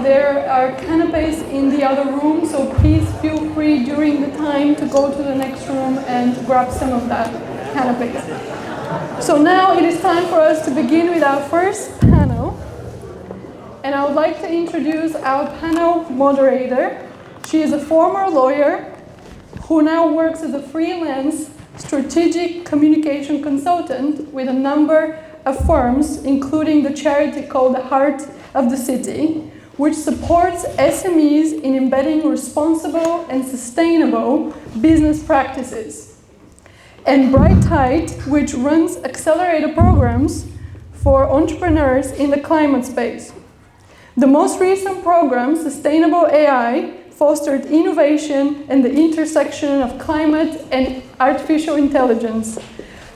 there are canapes in the other room, so please feel free during the time to go to the next room and grab some of that canapes. So now it is time for us to begin with our first panel. And I would like to introduce our panel moderator. She is a former lawyer who now works as a freelance strategic communication consultant with a number of firms, including the charity called the Heart of the City, which supports SMEs in embedding responsible and sustainable business practices. And Wright, which runs accelerator programs for entrepreneurs in the climate space. The most recent program, Sustainable AI, fostered innovation and the intersection of climate and artificial intelligence.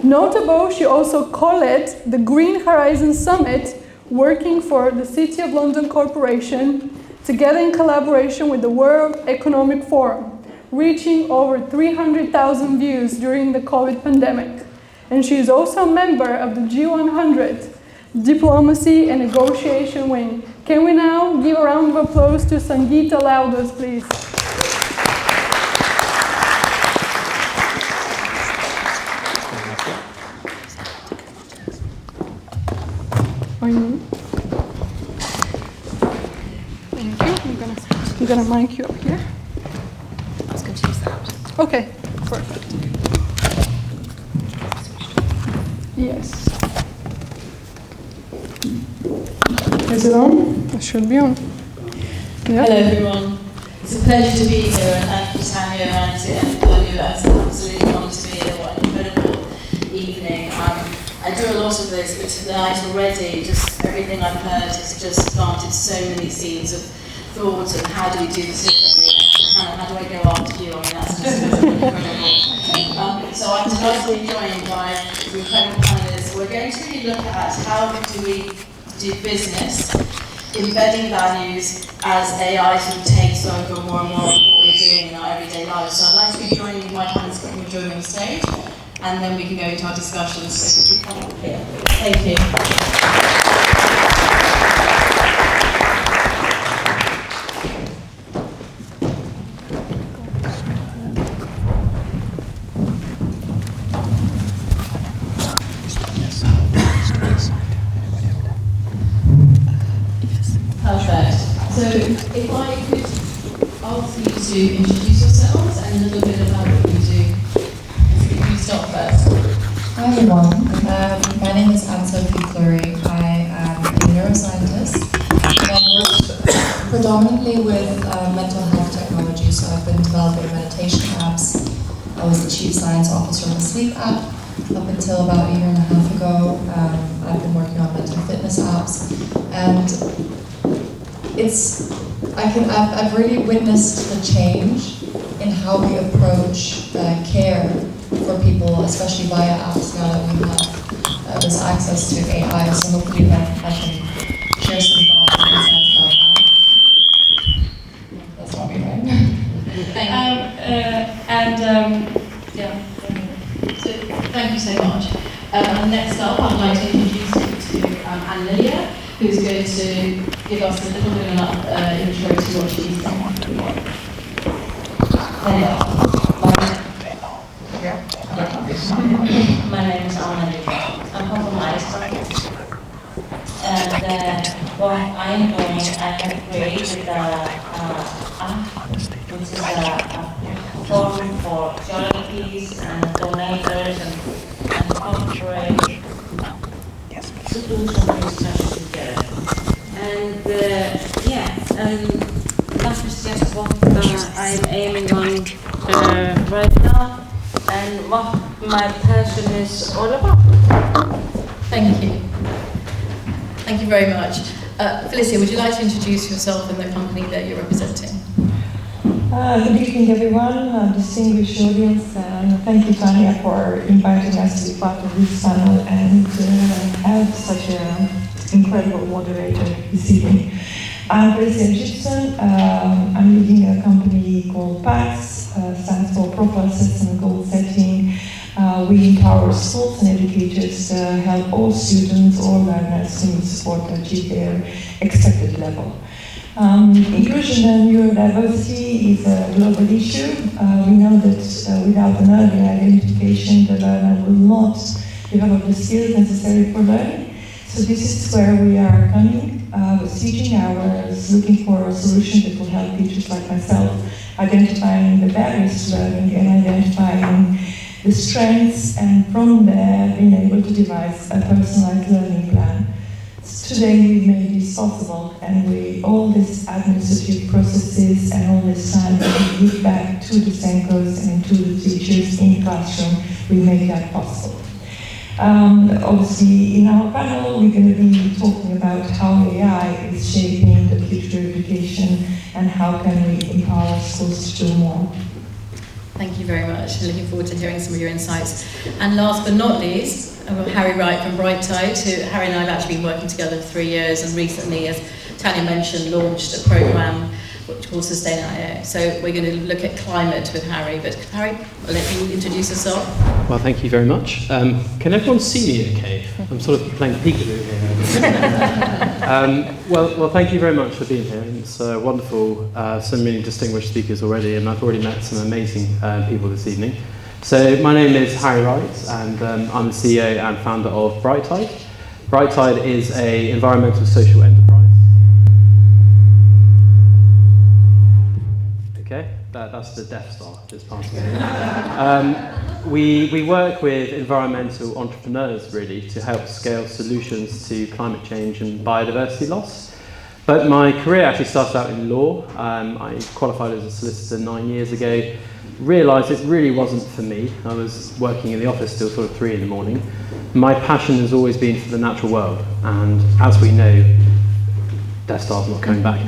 Notable, she also co-led the Green Horizons Summit, working for the City of London Corporation, together in collaboration with the World Economic Forum, reaching over 300,000 views during the COVID pandemic. And she is also a member of the G100 Diplomacy and Negotiation Wing. Can we now give a round of applause to Sangeeta Laudas, please? Are you? Thank you. I'm gonna mic you up here. I was going to use that. Okay, perfect. Yes. Is it on? It should be on. Yeah. Hello everyone. It's a pleasure to be here, and thank you Tanya and Tanya. It's absolutely an honour to be here. What an incredible evening. I do a lot of this, but tonight already, just everything I've heard has just planted so many seeds of thought and how do we do this differently? How do I go after you? I mean, that's just incredible. So I'm delighted to be joined by some incredible panelists. We're going to really look at how do we do business, embedding values as AI sort of takes over more and more of what we're doing in our everyday lives. So I'd like to be joining my panelists when we join me on stage, and then we can go into our discussions. So if you come up here. Thank you. Perfect. So if I could ask you to introduce yourselves and a little bit about what you do. If you start first. Hi everyone. My name is Anne-Sophie Fluri. I am a neuroscientist. I work predominantly with mental health technology, so I've been developing meditation apps. I was the chief science officer of a sleep app up until about a year and a half ago. I've been working on mental fitness apps, and I've really witnessed the change in how we approach care for people, especially via apps now that we have this access to AI. So hopefully I can share some thoughts and insights about that. That's not me, right? Thank you. So thank you so much. Next up, I'd like to introduce you to Lilja, who's going to give us a little bit of an intro to what she's done. There you are. My name is Anne-Sophie. I'm from Iceland. And what I'm doing, I have created an app, which is a forum for charities and donators and corporate institutions research together. And that is just what I'm aiming on right now, and what my passion is all about. Thank you. Thank you very much. Feliciea, would you like to introduce yourself and the company that you're representing? Good evening, everyone, distinguished audience, and thank you, Tanya, for inviting us to be part of this panel and have such an incredible moderator this evening. I'm Feliciea Jibson. I'm leading a company called unpacks, stands for Proper Assessment Goal Setting. We empower schools and educators to help all students, all learners who need support to achieve their expected level. Inclusion and neurodiversity is a global issue. We know that without an early identification, the learner will not develop the skills necessary for learning. So this is where we are coming, with teaching hours, looking for a solution that will help teachers like myself identifying the barriers to learning and identifying the strengths, and from there being able to devise a personalized learning plan. Today we've made this possible, and all these administrative processes and all this time that we give back to the Senkos and to the teachers in the classroom, we make that possible. Obviously, in our panel, we're going to be talking about how AI is shaping the future of education and how can we empower schools to do more. Thank you very much. Looking forward to hearing some of your insights. And last but not least, I've got Harry Wright from Wright. Harry and I have actually been working together for 3 years, and recently, as Tanya mentioned, launched a program which called Sustain AI. So we're going to look at climate with Harry. But Harry, I'll let you introduce yourself. Well, thank you very much. Can everyone see me okay? I'm sort of playing peekaboo here. Well, thank you very much for being here. It's wonderful, so many distinguished speakers already, and I've already met some amazing people this evening. So my name is Harry Wright, and I'm the CEO and founder of Wright. Wright is an environmental social enterprise. Okay, that's the Death Star just passing in. We work with environmental entrepreneurs really to help scale solutions to climate change and biodiversity loss. But my career actually started out in law. I qualified as a solicitor 9 years ago, realised it really wasn't for me. I was working in the office till sort of 3 in the morning. My passion has always been for the natural world, and as we know, Death Star's not coming back.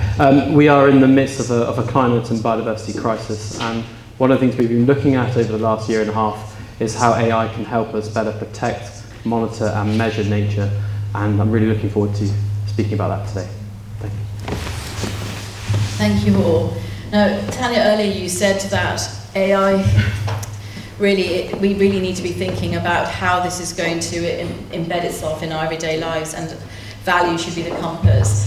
We are in the midst of a climate and biodiversity crisis, and one of the things we've been looking at over the last year and a half is how AI can help us better protect, monitor and measure nature, and I'm really looking forward to speaking about that today. Thank you. Thank you all. Now, Tanya, earlier you said that AI, we really need to be thinking about how this is going to embed itself in our everyday lives, and value should be the compass.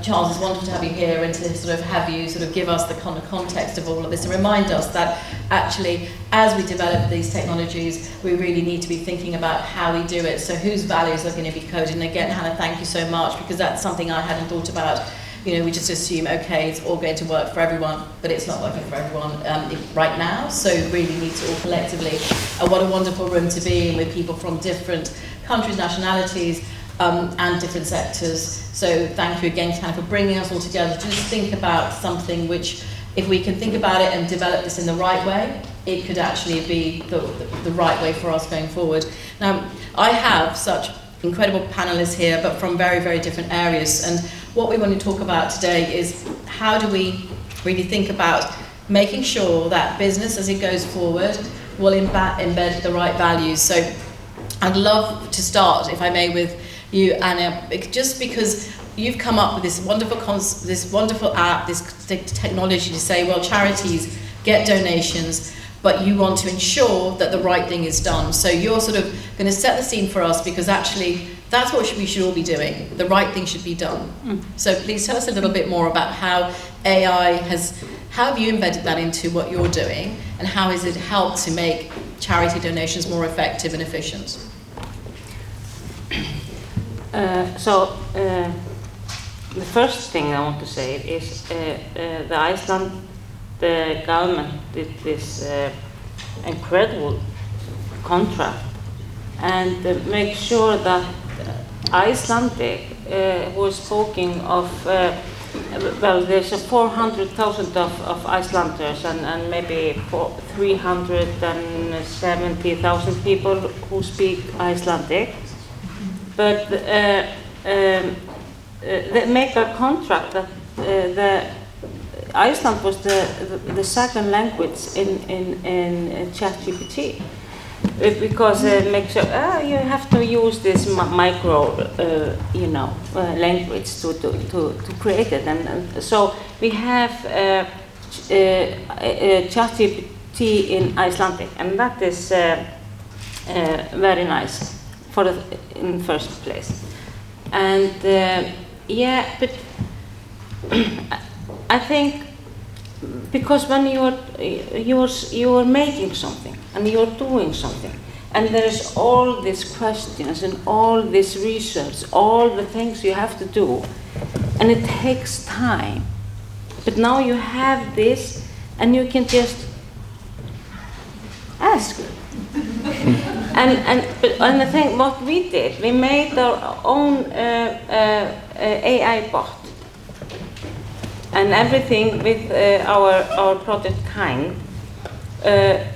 Charles, it's wonderful to have you here and to sort of have you sort of give us the kind of context of all of this and remind us that actually, as we develop these technologies, we really need to be thinking about how we do it. So whose values are going to be coded? And again, Hannah, thank you so much, because that's something I hadn't thought about. You know, we just assume, okay, it's all going to work for everyone, but it's not working for everyone right now. So we really need to all collectively. What a wonderful room to be in with people from different countries, nationalities, and different sectors. So thank you again, Tanya, for bringing us all together to just think about something which, if we can think about it and develop this in the right way, it could actually be the right way for us going forward. Now, I have such incredible panelists here, but from very, very different areas. And what we want to talk about today is how do we really think about making sure that business, as it goes forward, will embed the right values. So I'd love to start, if I may, with you, Anna, just because you've come up with this wonderful app, this technology to say, well, charities get donations, but you want to ensure that the right thing is done. So you're sort of going to set the scene for us, because actually that's what we should all be doing. The right thing should be done. So please tell us a little bit more about how how have you embedded that into what you're doing, and how has it helped to make charity donations more effective and efficient? The first thing I want to say is the government did this incredible contract and make sure that Icelandic was spoken of. There's 400,000 of Icelanders and maybe 370,000 people who speak Icelandic. But they make a contract that Iceland was the second language in ChatGPT, because it makes sure you have to use this micro language to create it, and so we have ChatGPT in Icelandic, and that is very nice in first place. And but I think because when you're making something and you're doing something, and there's all these questions and all this research, all the things you have to do, and it takes time. But now you have this, and you can just ask. And the thing, what we did, we made our own AI bot, and everything with our project Kiind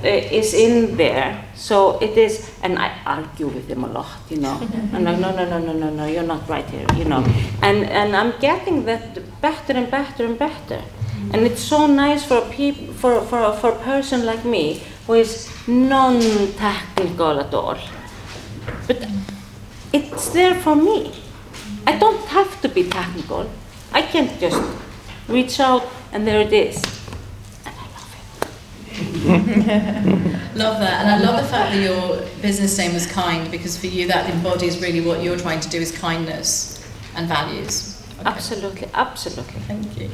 is in there. So it is, and I argue with them a lot, you know. I'm like, no, you're not right here, you know. And I'm getting that better and better and better. And it's so nice for a person like me who is non-technical at all. But it's there for me. I don't have to be technical. I can just reach out and there it is. Love that, and I love the fact that your business name was Kiind, because for you that embodies really what you're trying to do is kindness and values. Okay. Absolutely. Thank you.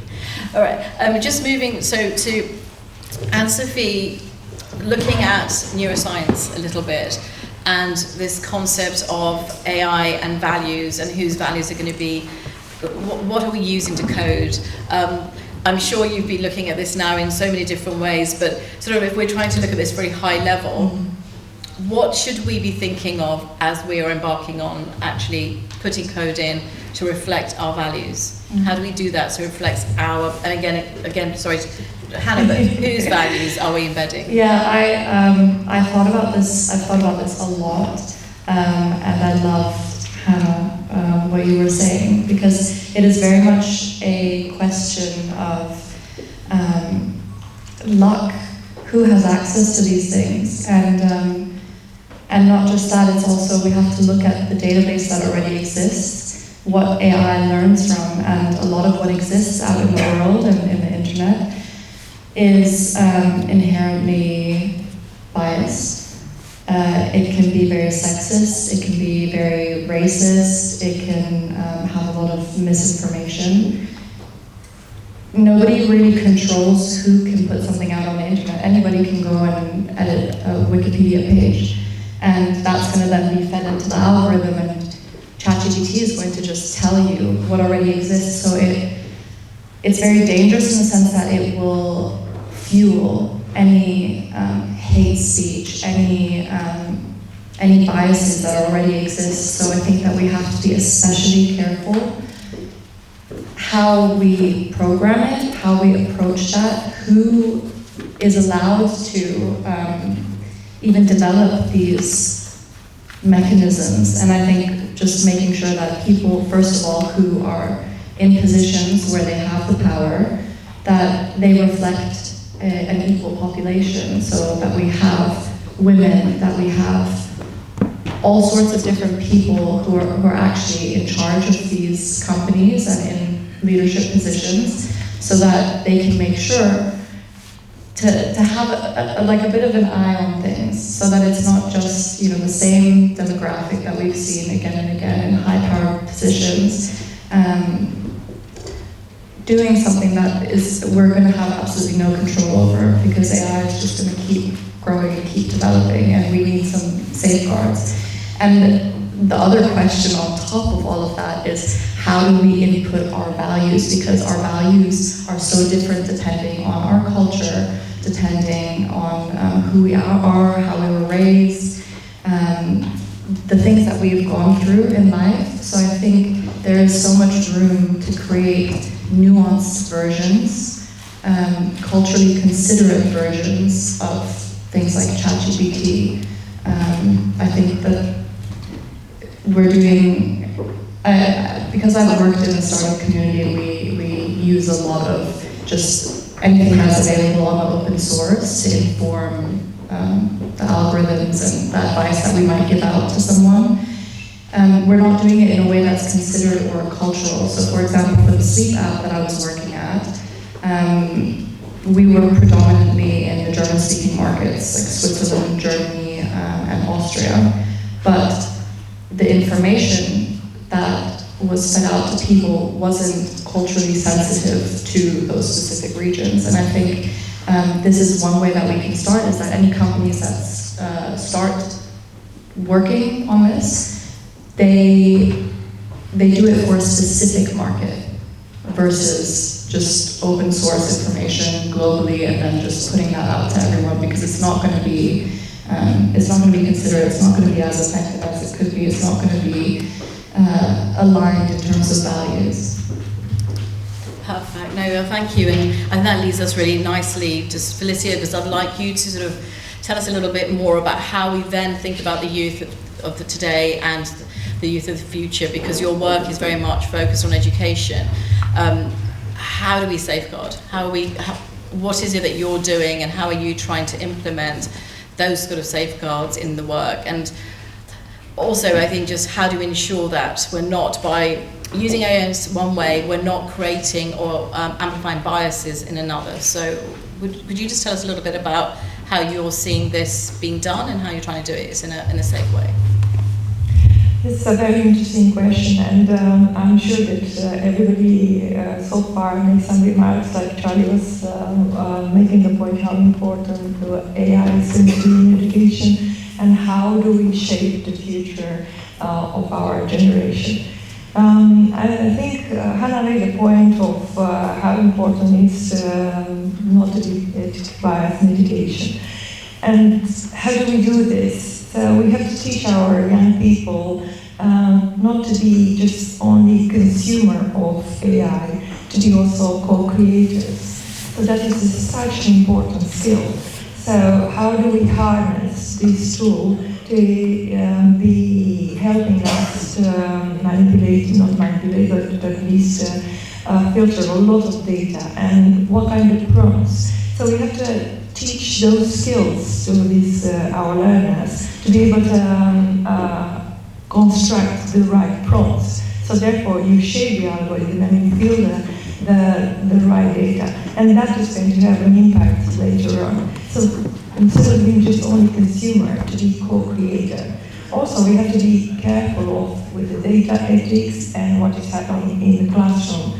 All right, just moving to Anne-Sophie, looking at neuroscience a little bit, and this concept of AI and values, and whose values are going to be, what are we using to code? I'm sure you've been looking at this now in so many different ways, but sort of if we're trying to look at this very high level, what should we be thinking of as we are embarking on actually putting code in to reflect our values? How do we do that so it reflects our, and again, sorry, Hannah, but whose values are we embedding? Yeah, I thought about this. I've thought about this a lot, and I loved, Hannah, what you were saying, because it is very much a question of luck. Who has access to these things? And not just that, it's also we have to look at the database that already exists, what AI learns from, and a lot of what exists out in the world and in the internet is inherently biased. It can be very sexist, it can be very racist, it can have a lot of misinformation. Nobody really controls who can put something out on the internet. Anybody can go and edit a Wikipedia page, and that's going to then be fed into the algorithm, and ChatGPT is going to just tell you what already exists. So it's very dangerous in the sense that it will fuel any hate speech, any biases that already exist. So I think that we have to be especially careful how we program it, how we approach that, who is allowed to even develop these mechanisms. And I think just making sure that people, first of all, who are in positions where they have the power, that they reflect an equal population, so that we have women, that we have all sorts of different people who are actually in charge of these companies and in leadership positions, so that they can make sure to have a bit of an eye on things, so that it's not just the same demographic that we've seen again and again in high power positions. Doing something that we're going to have absolutely no control over, because AI is just going to keep growing and keep developing, and we need some safeguards. And the other question on top of all of that is, how do we input our values? Because our values are so different depending on our culture, depending on who we are, how we were raised, the things that we've gone through in life. So I think there is so much room to create nuanced versions, culturally considerate versions of things like ChatGPT. I think that we're doing, because I've worked in the startup community, we use a lot of just anything that's available on the open source to inform the algorithms and the advice that we might give out to someone. We're not doing it in a way that's considered or cultural. So for example, for the sleep app that I was working at, we were predominantly in the German-speaking markets, like Switzerland, Germany, and Austria. But the information that was fed out to people wasn't culturally sensitive to those specific regions. And I think this is one way that we can start, is that any companies that start working on this, they do it for a specific market versus just open source information globally and then just putting that out to everyone, because it's not going to be considered, it's not going to be as effective as it could be, it's not going to be aligned in terms of values. Perfect. No, thank you. And that leads us really nicely to Feliciea, because I'd like you to sort of tell us a little bit more about how we then think about the youth of the today and the youth of the future, because your work is very much focused on education. How do we safeguard? What is it that you're doing, and how are you trying to implement those sort of safeguards in the work? And also, I think, just how do we ensure that we're not, by using AI in one way, we're not creating or amplifying biases in another? So would you just tell us a little bit about how you're seeing this being done and how you're trying to do it in a safe way? This is a very interesting question, and I'm sure that everybody so far made some remarks, like Charlie was making the point how important AI is going to be in education, and how do we shape the future of our generation. I think Hannah made a point of how important it is not to be bias in education. And how do we do this? So we have to teach our young people not to be just only consumer of AI, to be also co-creators. So that is such an important skill. So how do we harness this tool to be helping us to not manipulate, but at least filter a lot of data, and what kind of prompts? So we have to teach those skills to these our learners to be able to construct the right prompts. So therefore, you shape the algorithm and you build the right data, and that is going to have an impact later on. So instead of being just only consumer, to be co-creator. Also, we have to be careful with the data ethics and what is happening in the classroom.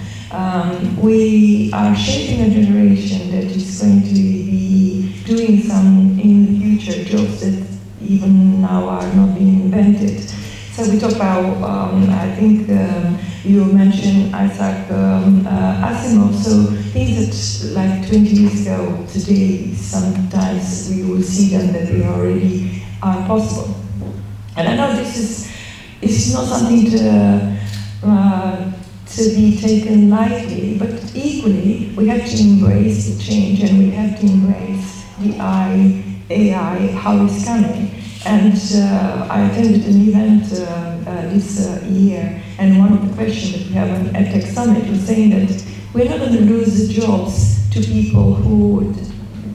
We are shaping a generation that is going to be doing some in the future jobs that even now are not being invented. So we talk about, I think you mentioned Isaac Asimov, so things that like 20 years ago, today, sometimes we will see them that they already are possible. And I know this is not something to be taken lightly, but equally we have to embrace the change, and we have to embrace the AI, how it's coming. And I attended an event this year, and one of the questions that we have on EdTech Summit was saying that we're not going to lose the jobs to people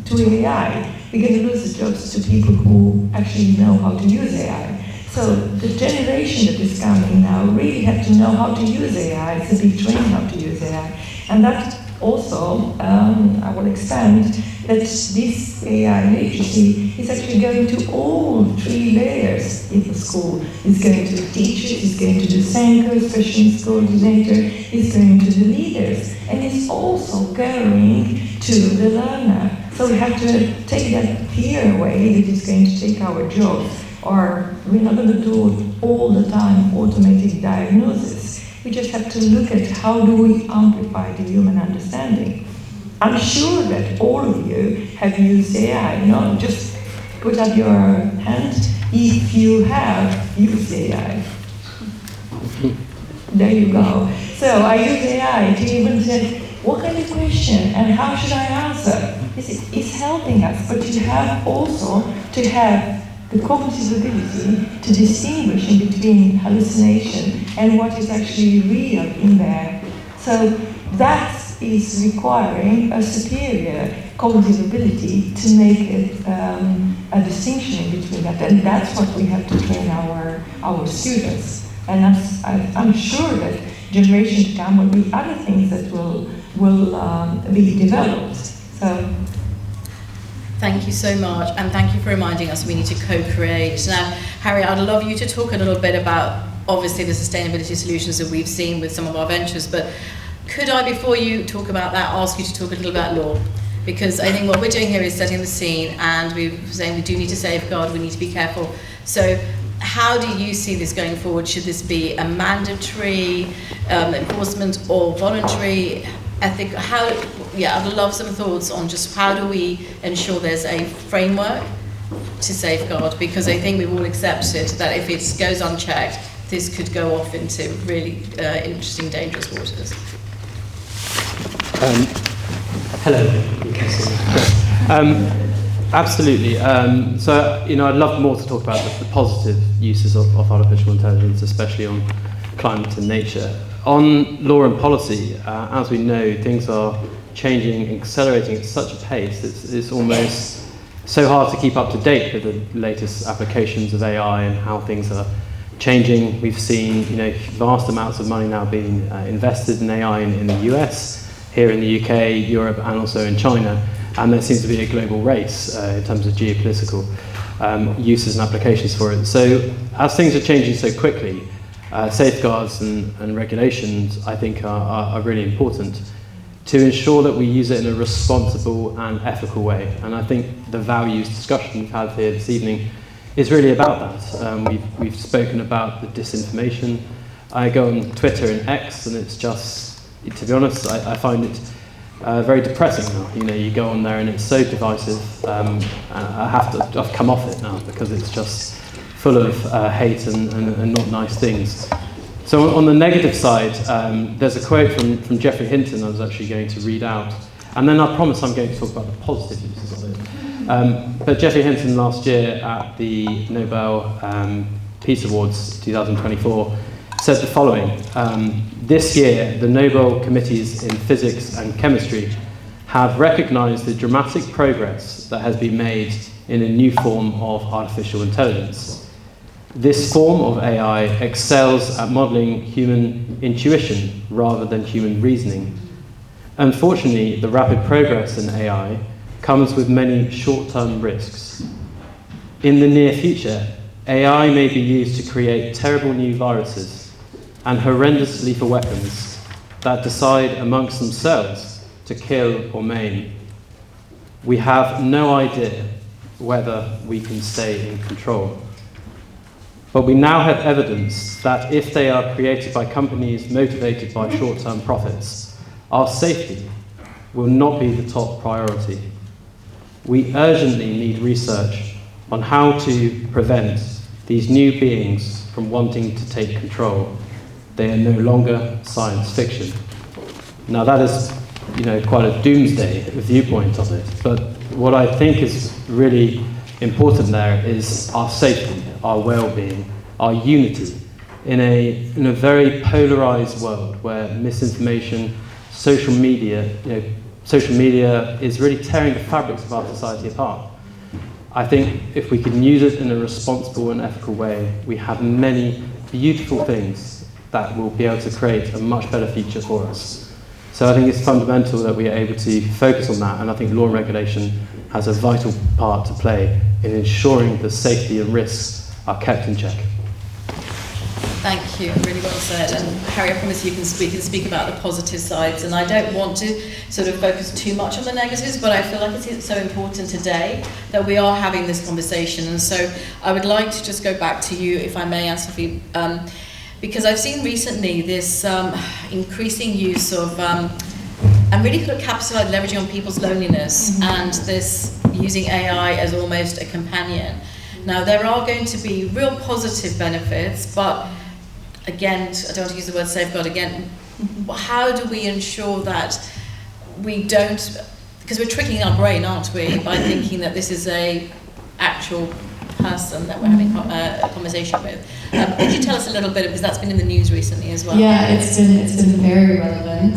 to AI. We're going to lose the jobs to people who actually know how to use AI. So the generation that is coming now really have to know how to use AI, to be trained how to use AI. And that also, I will expand, that this AI literacy is actually going to all 3 layers in the school. It's going to the teachers, it's going to the SENCO, special needs coordinator, it's going to the leaders, and it's also going to the learner. So we have to take that fear away that is going to take our jobs. Or we're not going to do all the time automated diagnosis. We just have to look at how do we amplify the human understanding. I'm sure that all of you have used AI. Not just put up your hand if you have used AI. There you go. So I use AI to even say, what kind of question and how should I answer? It's helping us, but you have also to have the cognitive ability to distinguish in between hallucination and what is actually real in there. So that is requiring a superior cognitive ability to make it a distinction in between that, and that's what we have to train our students. And I'm sure that generation to come will be other things that will be developed. So. Thank you so much, and thank you for reminding us we need to co-create. Now, Harry, I'd love you to talk a little bit about obviously the sustainability solutions that we've seen with some of our ventures. But could I, before you talk about that, ask you to talk a little about law? Because I think what we're doing here is setting the scene, and we're saying we do need to safeguard, we need to be careful. So how do you see this going forward? Should this be a mandatory enforcement or voluntary? I think I'd love some thoughts on just how do we ensure there's a framework to safeguard, because I think we've all accepted that if it goes unchecked, this could go off into really interesting, dangerous waters. Hello. Absolutely. So, I'd love more to talk about the positive uses of artificial intelligence, especially on climate and nature. On law and policy, as we know, things are changing and accelerating at such a pace, it's almost so hard to keep up to date with the latest applications of AI and how things are changing. We've seen, vast amounts of money now being invested in AI in the US, here in the UK, Europe, and also in China. And there seems to be a global race in terms of geopolitical uses and applications for it. So as things are changing so quickly, safeguards and regulations, I think, are really important to ensure that we use it in a responsible and ethical way. And I think the values discussion we've had here this evening is really about that. We've spoken about the disinformation. I go on Twitter and X, and it's just, to be honest, I find it very depressing now. You go on there and it's so divisive. I've come off it now because it's just full of hate and not nice things. So on the negative side, there's a quote from Geoffrey Hinton I was actually going to read out, and then I promise I'm going to talk about the positive uses of it. But Geoffrey Hinton last year at the Nobel Peace Awards 2024 said the following: this year, the Nobel Committees in Physics and Chemistry have recognized the dramatic progress that has been made in a new form of artificial intelligence. This form of AI excels at modeling human intuition rather than human reasoning. Unfortunately, the rapid progress in AI comes with many short-term risks. In the near future, AI may be used to create terrible new viruses and horrendous lethal weapons that decide amongst themselves to kill or maim. We have no idea whether we can stay in control. But we now have evidence that if they are created by companies motivated by short-term profits, our safety will not be the top priority. We urgently need research on how to prevent these new beings from wanting to take control. They are no longer science fiction. Now that is, quite a doomsday viewpoint of it, but what I think is really important there is our safety, our well-being, our unity in a very polarized world where misinformation, social media is really tearing the fabrics of our society apart. I think if we can use it in a responsible and ethical way, we have many beautiful things that will be able to create a much better future for us. So I think it's fundamental that we are able to focus on that, and I think law and regulation has a vital part to play in ensuring the safety and risks are kept in check. Thank you, really well said. And Harry, I promise we can speak about the positive sides, and I don't want to sort of focus too much on the negatives, but I feel like it's so important today that we are having this conversation. And so I would like to just go back to you, if I may, Anne-Sophie, because I've seen recently this increasing use of, and really kind of capitalized leveraging on people's loneliness, and this using AI as almost a companion. Now, there are going to be real positive benefits, but again, I don't want to use the word safeguard again, how do we ensure that we don't, because we're tricking our brain, aren't we, by thinking that this is a actual person that we're having a conversation with. Could you tell us a little bit, because that's been in the news recently as well? Yeah, it's been very relevant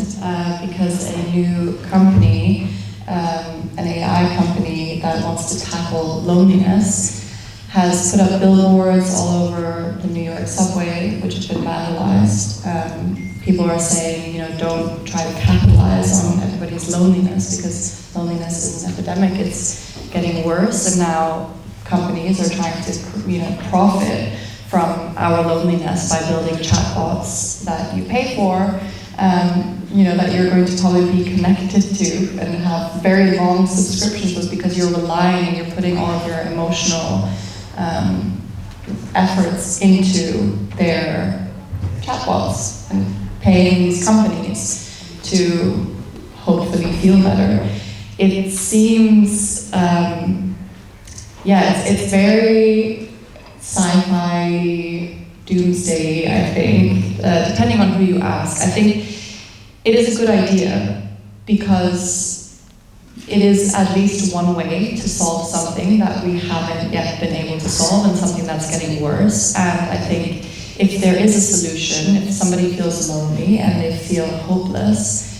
because a new company, an AI company that wants to tackle loneliness, has put up billboards all over the New York subway, which have been vandalized. People are saying, don't try to capitalize on everybody's loneliness, because loneliness is an epidemic. It's getting worse, and now companies are trying to, profit from our loneliness by building chatbots that you pay for, that you're going to probably be connected to and have very long subscriptions with, because you're relying and you're putting all of your emotional efforts into their chatbots and paying these companies to hopefully feel better. It seems, it's very sci-fi, doomsday, I think, depending on who you ask. I think it is a good idea because it is at least one way to solve something that we haven't yet been able to solve, and something that's getting worse. And I think if there is a solution, if somebody feels lonely and they feel hopeless,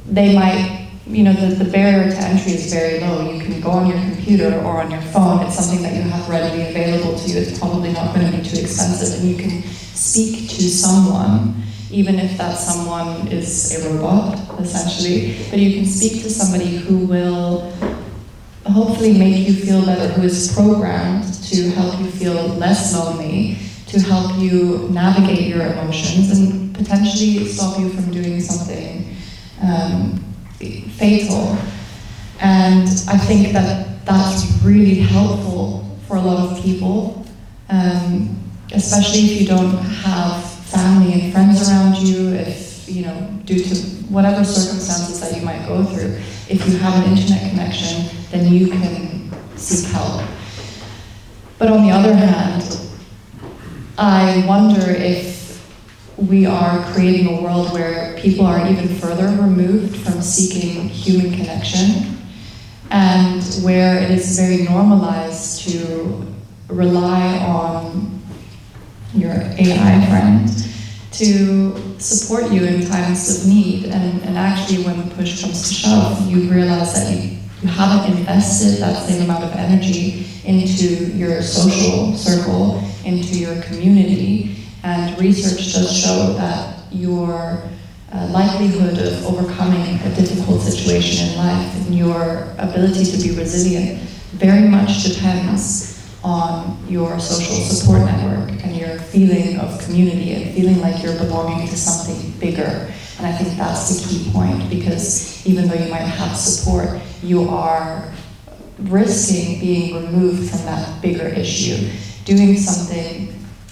they might, the barrier to entry is very low. You can go on your computer or on your phone. It's something that you have readily available to you. It's probably not going to be too expensive, and you can speak to someone, even if that someone is a robot, essentially. But you can speak to somebody who will hopefully make you feel better, who is programmed to help you feel less lonely, to help you navigate your emotions, and potentially stop you from doing something fatal. And I think that that's really helpful for a lot of people, especially if you don't have family and friends around you, if, due to whatever circumstances that you might go through. If you have an internet connection, then you can seek help. But on the other hand, I wonder if we are creating a world where people are even further removed from seeking human connection, and where it is very normalized to rely on your AI friend to support you in times of need. And actually, when push comes to shove, you realize that you haven't invested that same amount of energy into your social circle, into your community. And research does show that your likelihood of overcoming a difficult situation in life and your ability to be resilient very much depends on your social support network and your feeling of community and feeling like you're belonging to something bigger. And I think that's the key point, because even though you might have support, you are risking being removed from that bigger issue. Doing something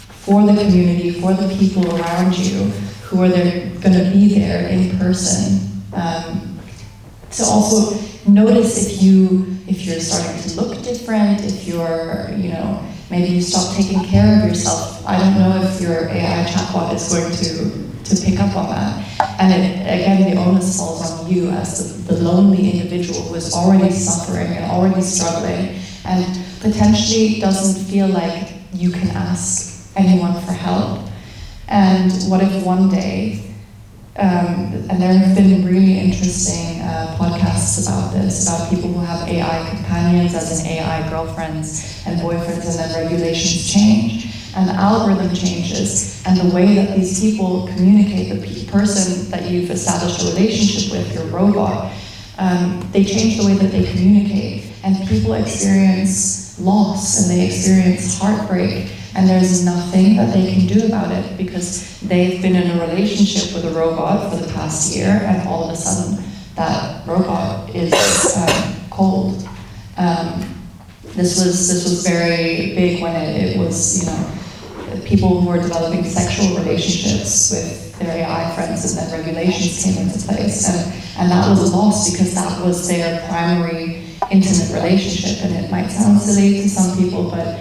for the community, for the people around you who are going to be there in person. To also notice if you're starting to look different, if you're, maybe you stop taking care of yourself. I don't know if your AI chatbot is going to pick up on that. And again, the onus falls on you as the lonely individual who is already suffering and already struggling, and potentially doesn't feel like you can ask anyone for help. And what if one day, and there have been really interesting podcasts about this, about people who have AI companions, as in AI girlfriends and boyfriends, and then regulations change, and the algorithm changes, and the way that these people communicate, the person that you've established a relationship with, your robot, they change the way that they communicate, and people experience loss, and they experience heartbreak, and there's nothing that they can do about it, because they've been in a relationship with a robot for the past year, and all of a sudden that robot is cold. This was very big when it was, people who were developing sexual relationships with their AI friends, and then regulations came into place, and that was a loss, because that was their primary intimate relationship. And it might sound silly to some people, but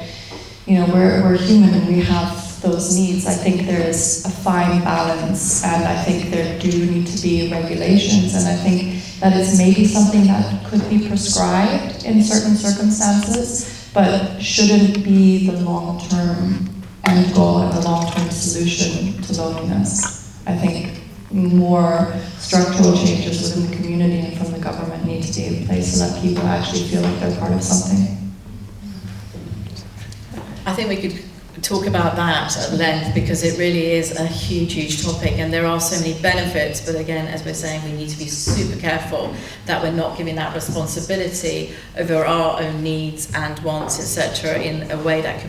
we're human and we have those needs. I think there is a fine balance, and I think there do need to be regulations, and I think that it's maybe something that could be prescribed in certain circumstances, but shouldn't be the long-term end goal and the long-term solution to loneliness. I think more structural changes within the community and from the government need to be in place so that people actually feel like they're part of something. I think we could talk about that at length, because it really is a huge, huge topic, and there are so many benefits, but again, as we're saying, we need to be super careful that we're not giving that responsibility over our own needs and wants, etc., in a way that could be